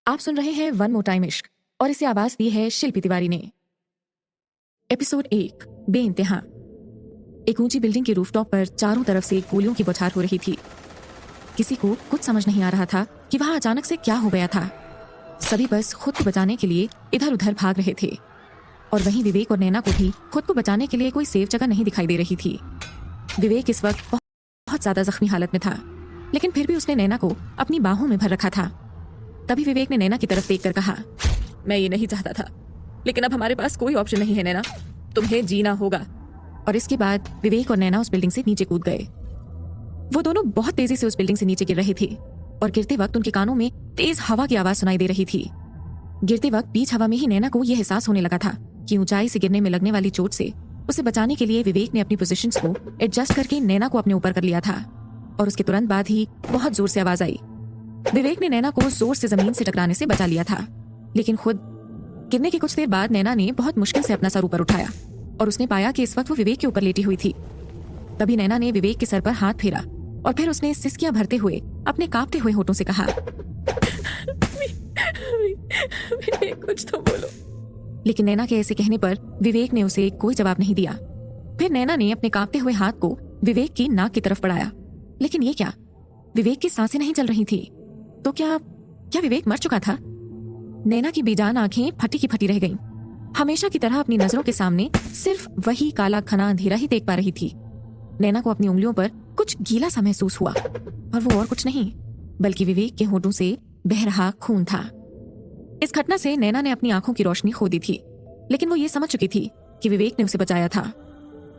आप सुन रहे हैं वन मोर टाइम इश्क और इसे आवाज दी है शिल्पी तिवारी ने। एपिसोड 1 बेइंतहा। एक ऊंची बिल्डिंग के रूफटॉप पर चारों तरफ से गोलियों की बौछार हो रही थी। किसी को कुछ समझ नहीं आ रहा था कि वहां अचानक से क्या हो गया था। सभी बस खुद को बचाने के लिए इधर उधर भाग रहे थे और वहीं विवेक और नैना को भी खुद को बचाने के लिए कोई सेफ जगह नहीं दिखाई दे रही थी। विवेक इस वक्त बहुत ज्यादा जख्मी हालत में था, लेकिन फिर भी उसने नैना को अपनी बाहों में भर रखा था। तभी विवेक ने नैना की तरफ देखकर कहा, मैं ये नहीं चाहता था, लेकिन अब हमारे पास कोई ऑप्शन नहीं है नैना, तुम्हें जीना होगा। और इसके बाद विवेक और नैना उस बिल्डिंग से नीचे कूद गए। वो दोनों बहुत तेजी से उस बिल्डिंग से नीचे गिर रहे थे और गिरते वक्त उनके कानों में तेज हवा की आवाज सुनाई दे रही थी। गिरते वक्त बीच हवा में ही नैना को यह एहसास होने लगा था कि ऊंचाई से गिरने में लगने वाली चोट से उसे बचाने के लिए विवेक ने अपनी पोजीशंस को एडजस्ट करके नैना को अपने ऊपर कर लिया था। और उसके तुरंत बाद ही बहुत जोर से आवाज आई। विवेक ने नैना को जोर से जमीन से टकराने से बचा लिया था, लेकिन खुद गिरने के कुछ देर बाद नैना ने बहुत मुश्किल से अपना सर ऊपर उठाया और उसने पाया कि इस वक्त वो विवेक के ऊपर लेटी हुई थी। तभी नैना ने विवेक के सर पर हाथ फेरा और फिर उसने सिसकियां भरते हुए अपने कांपते हुए होठों से कहा, विवेक कुछ तो बोलो। लेकिन नैना के ऐसे कहने पर विवेक ने उसे कोई जवाब नहीं दिया। फिर नैना ने अपने कांपते हुए हाथ को विवेक की नाक की तरफ बढ़ाया, लेकिन ये क्या, विवेक की सांसें नहीं चल रही थी। तो क्या विवेक मर चुका था? नैना की बेजान आंखें फटी की फटी रह गईं। हमेशा की तरह अपनी नजरों के सामने सिर्फ वही काला घना अंधेरा ही देख पा रही थी। नैना को अपनी उंगलियों पर कुछ गीला सा महसूस हुआ और वो और कुछ नहीं बल्कि विवेक के होठों से बह रहा खून था। इस घटना से नैना ने अपनी आंखों की रोशनी खो दी थी, लेकिन वो ये समझ चुकी थी कि विवेक ने उसे बचाया था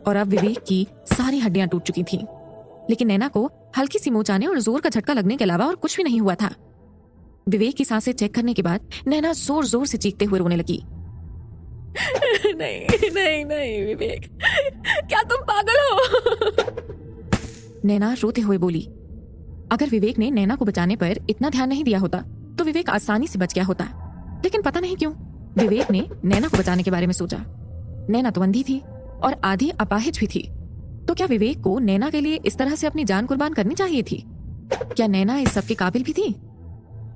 और अब विवेक की सारी हड्डियां टूट चुकी थीं। लेकिन नैना को हल्की सी मोच आने और जोर का झटका लगने के अलावा और कुछ भी नहीं हुआ था। विवेक की सांसें चेक करने के बाद नैना जोर जोर से चीखते हुए रोने लगी। नहीं नहीं नहीं विवेक, क्या तुम पागल हो? नैना रोते हुए बोली। अगर विवेक ने नैना को बचाने पर इतना ध्यान नहीं दिया होता तो विवेक आसानी से बच गया होता, लेकिन पता नहीं क्यों विवेक ने नैना को बचाने के बारे में सोचा। नैना तो अंधी थी और आधी अपाहिज भी थी, तो क्या विवेक को नैना के लिए इस तरह से अपनी जान कुर्बान करनी चाहिए थी? क्या नैना इस सब के काबिल भी थी?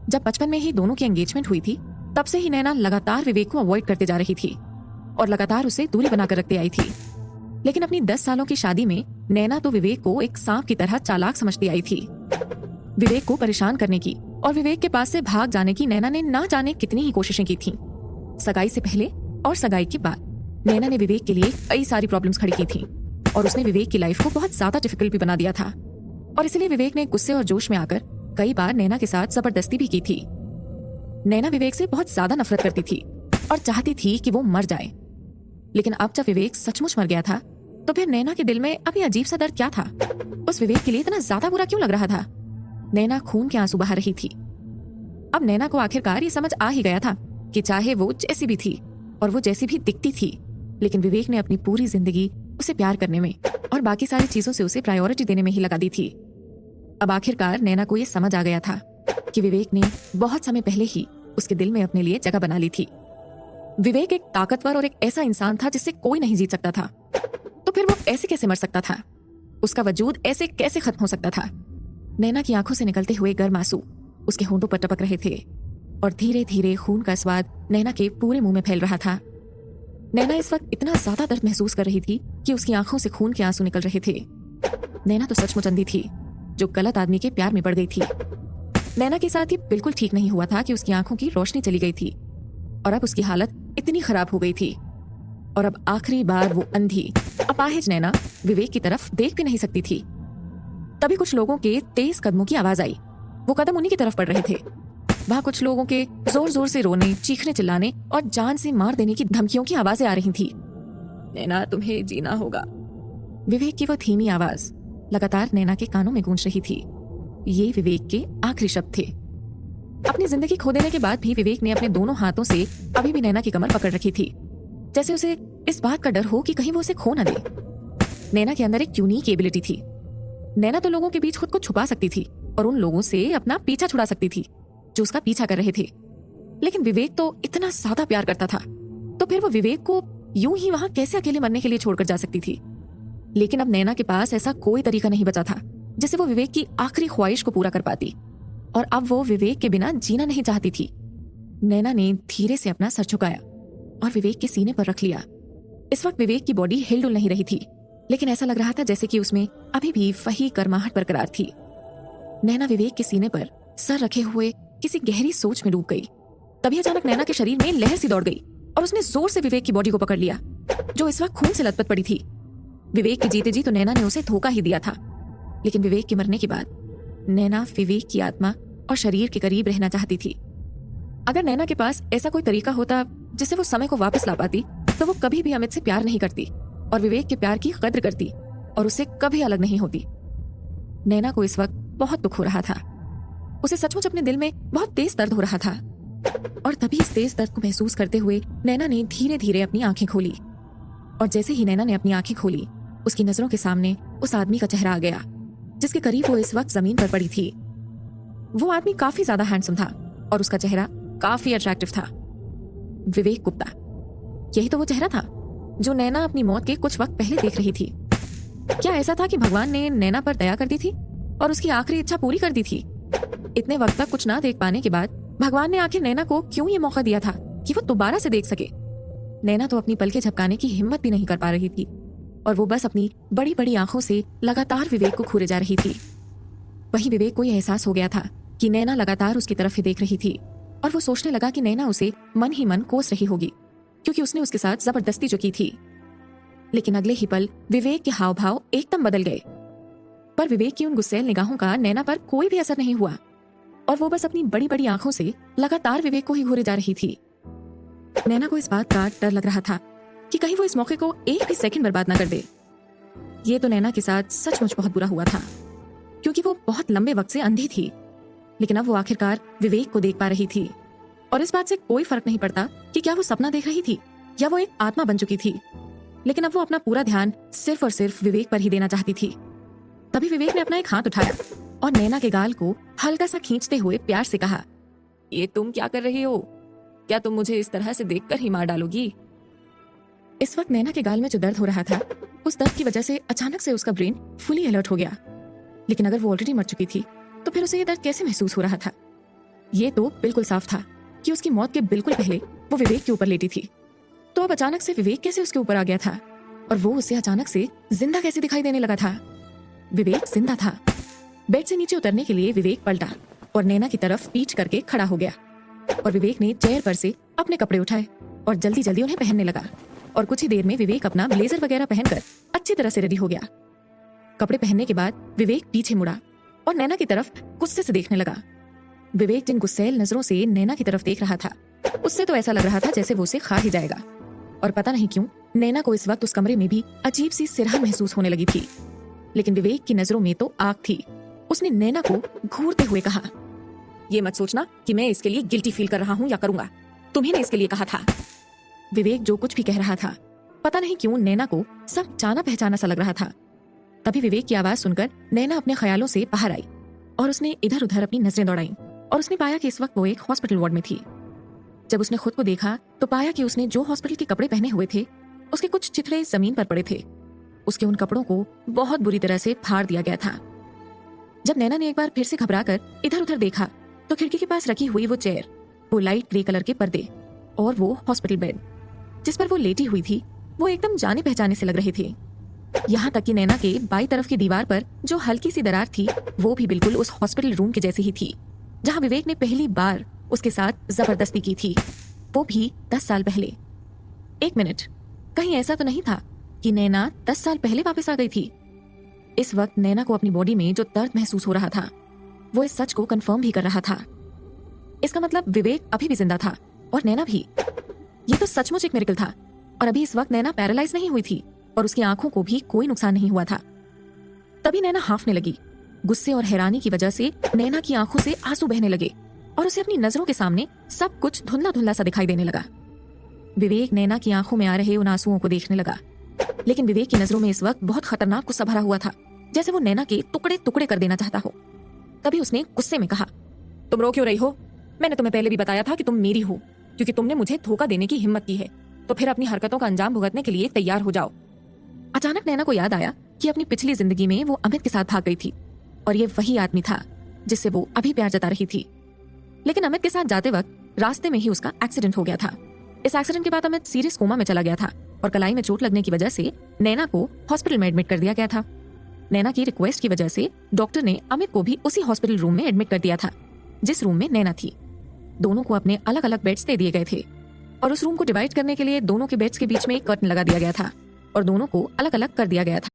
जब बचपन में ही दोनों की एंगेजमेंट हुई थी, तब से ही नैना लगातार विवेक को अवॉइड करते जा रही थी और लगातार उसे दूरी बनाकर रखते आई थी। लेकिन अपनी 10 सालों की शादी में नैना तो विवेक को एक सांप की तरह चालाक समझती आई थी। विवेक को परेशान करने की और विवेक के पास से भाग जाने की नैना ने ना जाने कितनी ही कोशिशें की थीं। सगाई से पहले और सगाई के बाद नैना ने विवेक के लिए कई सारी प्रॉब्लम्स खड़ी की थीं और उसने विवेक की लाइफ को बहुत ज्यादा डिफिकल्ट भी बना दिया था। और इसलिए विवेक ने गुस्से और जोश में आकर कई बार नैना के साथ जबरदस्ती भी की थी। नैना विवेक से बहुत ज्यादा नफरत करती थी और चाहती थी कि वो मर जाए। लेकिन अब जब विवेक सचमुच मर गया था, तो फिर नैना के दिल में अभी अजीब सा दर्द क्या था? उस विवेक के लिए इतना ज्यादा बुरा क्यों लग रहा था? नैना खून के आंसू बहा रही थी। अब नैना को आखिरकार ये समझ आ ही गया था कि चाहे वो जैसी भी थी और वो जैसी भी दिखती थी, लेकिन विवेक ने अपनी पूरी जिंदगी उसे प्यार करने में और बाकी सारी चीजों से उसे प्रायोरिटी देने में ही लगा दी थी। अब आखिरकार नैना को ये समझ आ गया था कि विवेक ने बहुत समय पहले ही उसके दिल में अपने लिए जगह बना ली थी। विवेक एक ताकतवर और एक ऐसा इंसान था जिससे कोई नहीं जीत सकता था, तो फिर वो ऐसे कैसे मर सकता था? उसका वजूद ऐसे कैसे खत्म हो सकता था? नैना की आंखों से निकलते हुए गर्म आंसू उसके होंठों पर टपक रहे थे और धीरे धीरे खून का स्वाद नैना के पूरे मुंह में फैल रहा था। नैना इस वक्त इतना ज्यादा दर्द महसूस कर रही थी कि उसकी आंखों से खून के आंसू निकल रहे थे। नैना तो सचमुच अंधी थी जो गलत आदमी के प्यार में पड़ गई थी। नैना के साथ ही बिल्कुल ठीक नहीं हुआ था कि उसकी आंखों की रोशनी चली गई थी और अब उसकी हालत इतनी खराब हो गई थी और अब आखिरी बार वो अंधी अपाहिज नैना विवेक की तरफ देख भी नहीं सकती थी। तभी कुछ लोगों के तेज कदमों की आवाज आई। वो कदम उन्हीं की तरफ पड़ रहे थे। वहां कुछ लोगों के जोर जोर से रोने, चीखने, चिल्लाने और जान से मार देने की धमकियों की आवाजें आ रही थी। नैना तुम्हें जीना होगा। विवेक की वो धीमी आवाज लगातार नैना के कानों में गूंज रही थी। ये विवेक के आखिरी शब्द थे। अपनी जिंदगी खो देने के बाद भी विवेक ने अपने दोनों हाथों से अभी भी नैना की कमर पकड़ रखी थी, जैसे उसे इस बात का डर हो कि कहीं वो उसे खो न दे। नैना के अंदर एक यूनिक एबिलिटी थी। नैना तो लोगों के बीच खुद को छुपा सकती थी और उन लोगों से अपना पीछा छुड़ा सकती थी जो उसका पीछा कर रहे थे। लेकिन विवेक तो इतना ज्यादा प्यार करता था, तो फिर वो विवेक को यूं ही वहां कैसे अकेले मरने के लिए छोड़कर जा सकती थी? लेकिन अब नैना के पास ऐसा कोई तरीका नहीं बचा था जिससे वो विवेक की आखिरी ख्वाहिश को पूरा कर पाती और अब वो विवेक के बिना जीना नहीं चाहती थी। नैना ने धीरे से अपना सर झुकाया और विवेक के सीने पर रख लिया। इस वक्त विवेक की बॉडी हिलडुल नहीं रही थी, लेकिन ऐसा लग रहा था जैसे कि उसमें अभी भी वही गर्माहट बरकरार थी। नैना विवेक के सीने पर सर रखे हुए किसी गहरी सोच में डूब गई। तभी अचानक नैना के शरीर में लहर सी दौड़ गई और उसने जोर से विवेक की बॉडी को पकड़ लिया, जो इस वक्त खून से लथपथ पड़ी थी। विवेक के जीते जी तो नैना ने उसे धोखा ही दिया था, लेकिन विवेक के मरने के बाद नैना विवेक की आत्मा और शरीर के करीब रहना चाहती थी। अगर नैना के पास ऐसा कोई तरीका होता जिससे वो समय को वापस ला पाती, तो वो कभी भी अमित से प्यार नहीं करती और विवेक के प्यार की कद्र करती और उससे कभी अलग नहीं होती। नैना को इस वक्त बहुत दुख हो रहा था। उसे सचमुच अपने दिल में बहुत तेज दर्द हो रहा था और तभी इस तेज दर्द को महसूस करते हुए नैना ने धीरे धीरे अपनी आंखें खोली। और जैसे ही नैना ने अपनी आंखें खोली, उसकी नजरों के सामने उस आदमी का चेहरा आ गया जिसके करीब वो इस वक्त जमीन पर पड़ी थी। वो आदमी काफी ज्यादा हैंडसम था और उसका चेहरा काफी अट्रैक्टिव था। विवेक गुप्ता, यही तो वो चेहरा था जो नैना अपनी मौत के कुछ वक्त पहले देख रही थी। क्या ऐसा था कि भगवान ने नैना पर दया कर दी थी और उसकी आखिरी इच्छा पूरी कर दी थी? इतने वक्त तक कुछ ना देख पाने के बाद भगवान ने आखिर नैना को क्यों ये मौका दिया था कि वो दोबारा से देख सके? नैना तो अपनी पलकें झपकाने की हिम्मत भी नहीं कर पा रही थी और वो बस अपनी बड़ी बड़ी आंखों से लगातार विवेक को घूरे जा रही थी। वहीं विवेक को यह एहसास हो गया था कि नैना लगातार उसकी तरफ ही देख रही थी और वो सोचने लगा कि नैना उसे मन ही मन कोस रही होगी, क्योंकि उसने उसके साथ जबरदस्ती जो की थी। लेकिन अगले ही पल विवेक के हाव भाव एकदम बदल गए। पर विवेक की उन गुस्सैल निगाहों का नैना पर कोई भी असर नहीं हुआ और वो बस अपनी बड़ी बड़ी आंखों से लगातार विवेक को ही घूरे जा रही थी। नैना को इस बात का डर लग रहा था कि कहीं वो इस मौके को एक भी सेकंड बर्बाद ना कर दे। ये तो नैना के साथ सचमुच बहुत बुरा हुआ था, क्योंकि वो बहुत लंबे वक्त से अंधी थी, लेकिन अब वो आखिरकार विवेक को देख पा रही थी और इस बात से कोई फर्क नहीं पड़ता कि क्या वो सपना देख रही थी या वो एक आत्मा बन चुकी थी। लेकिन अब वो अपना पूरा ध्यान सिर्फ और सिर्फ विवेक पर ही देना चाहती थी। तभी विवेक ने अपना एक हाथ उठाया और नैना के गाल को हल्का सा खींचते हुए प्यार से कहा, ये तुम क्या कर रही हो? क्या तुम मुझे इस तरह से देखकर ही मार डालोगी? इस वक्त नैना के गाल में जो दर्द हो रहा था, उस दर्द की वजह से अचानक से उसका ब्रेन फुली अलर्ट हो गया। लेकिन अगर वो ऑलरेडी मर चुकी थी तो फिर उसे ये दर्द कैसे महसूस हो रहा था? ये तो बिल्कुल साफ था कि उसकी मौत के बिल्कुल पहले वो विवेक के ऊपर लेटी थी। तो अब अचानक से विवेक कैसे उसके ऊपर आ गया था और वो उसे अचानक से जिंदा कैसे दिखाई देने लगा था? विवेक जिंदा था। बेड से नीचे उतरने के लिए विवेक पलटा और नैना की तरफ पीठ करके खड़ा हो गया और विवेक ने चेयर पर से अपने कपड़े उठाए और जल्दी जल्दी उन्हें पहनने लगा। और कुछ ही देर में विवेक अपना ब्लेजर वगैरह पहनकर अच्छी तरह से रेडी हो गया। कपड़े पहनने के बाद विवेक पीछे मुड़ा और नैना की तरफ गुस्से से देखने लगा। विवेक जिन गुस्सैल नजरों से नैना की तरफ देख रहा था, उससे तो ऐसा लग रहा था जैसे वो उसे खा ही जाएगा। और पता नहीं क्यों नैना को इस वक्त उस कमरे में भी अजीब सी सिरहन महसूस होने लगी थी। लेकिन विवेक की नजरों में तो आग थी। उसने नैना को घूरते हुए कहा, ये मत सोचना कि मैं इसके लिए गिल्टी फील कर रहा हूँ या करूंगा। तुम्ही ने इसके लिए कहा था। विवेक जो कुछ भी कह रहा था, पता नहीं क्यों नैना को सब जाना पहचाना सा लग रहा था। तभी विवेक की आवाज सुनकर नैना अपने ख्यालों से बाहर आई और उसने इधर उधर अपनी नजरें दौड़ाई और उसने पाया कि इस वक्त वो एक हॉस्पिटल वार्ड में थी। जब उसने खुद को देखा तो पाया कि उसने जो हॉस्पिटल के कपड़े पहने हुए थे, उसके कुछ चिथड़े जमीन पर पड़े थे। उसके उन कपड़ों को बहुत बुरी तरह से फाड़ दिया गया था। जब नैना ने एक बार फिर से घबराकर इधर उधर देखा तो खिड़की के पास रखी हुई वो चेयर, वो लाइट ग्रे कलर के पर्दे और वो हॉस्पिटल बेड जिस पर वो लेटी हुई थी, वो एकदम जाने पहचाने से लग रहे थे। यहाँ तक कि नैना के बाई तरफ की दीवार पर जो हल्की सी दरार थी, वो भी बिल्कुल उस हॉस्पिटल रूम के जैसी ही थी जहाँ विवेक ने पहली बार उसके साथ जबरदस्ती की थी, वो भी 10 साल पहले। एक मिनट, कहीं ऐसा तो नहीं था कि नैना 10 साल पहले वापस आ गई थी? इस वक्त नैना को अपनी बॉडी में जो दर्द महसूस हो रहा था, वो इस सच को कंफर्म भी कर रहा था। इसका मतलब विवेक अभी भी जिंदा था और नैना भी। ये तो सचमुच एक मिरेकल था। और अभी इस वक्त नैना पैरालाइज नहीं हुई थी और उसकी आंखों को भी कोई नुकसान नहीं हुआ था। तभी नैना हांफने लगी। गुस्से और हैरानी की वजह से नैना की आंखों से आंसू बहने लगे और उसे अपनी नजरों के सामने सब कुछ धुंधला धुंधला सा दिखाई देने लगा। विवेक नैना की आंखों में आ रहे उन आंसुओं को देखने लगा, लेकिन विवेक की नजरों में इस वक्त बहुत खतरनाक गुस्सा भरा हुआ था, जैसे वो नैना के टुकड़े टुकड़े कर देना चाहता हो। तभी उसने गुस्से में कहा, तुम रो क्यों रही हो? मैंने तुम्हें पहले भी बताया था कि तुम मेरी हो, क्योंकि तुमने मुझे धोखा देने की हिम्मत की है, तो फिर अपनी हरकतों का अंजाम भुगतने के लिए तैयार हो जाओ। अचानक नैना को याद आया कि अपनी पिछली जिंदगी में वो अमित के साथ भाग गई थी और ये वही आदमी था जिससे वो अभी प्यार जता रही थी। लेकिन अमित के साथ जाते वक्त रास्ते में ही उसका एक्सीडेंट हो गया था। इस एक्सीडेंट के बाद अमित सीरियस कोमा में चला गया था और कलाई में चोट लगने की वजह से नैना को हॉस्पिटल में एडमिट कर दिया गया था। नैना की रिक्वेस्ट की वजह से डॉक्टर ने अमित को भी उसी हॉस्पिटल रूम में एडमिट कर दिया था जिस रूम में नैना थी। दोनों को अपने अलग अलग बेड्स दे दिए गए थे और उस रूम को डिवाइड करने के लिए दोनों के बेड्स के बीच में एक कर्टन लगा दिया गया था और दोनों को अलग अलग कर दिया गया था।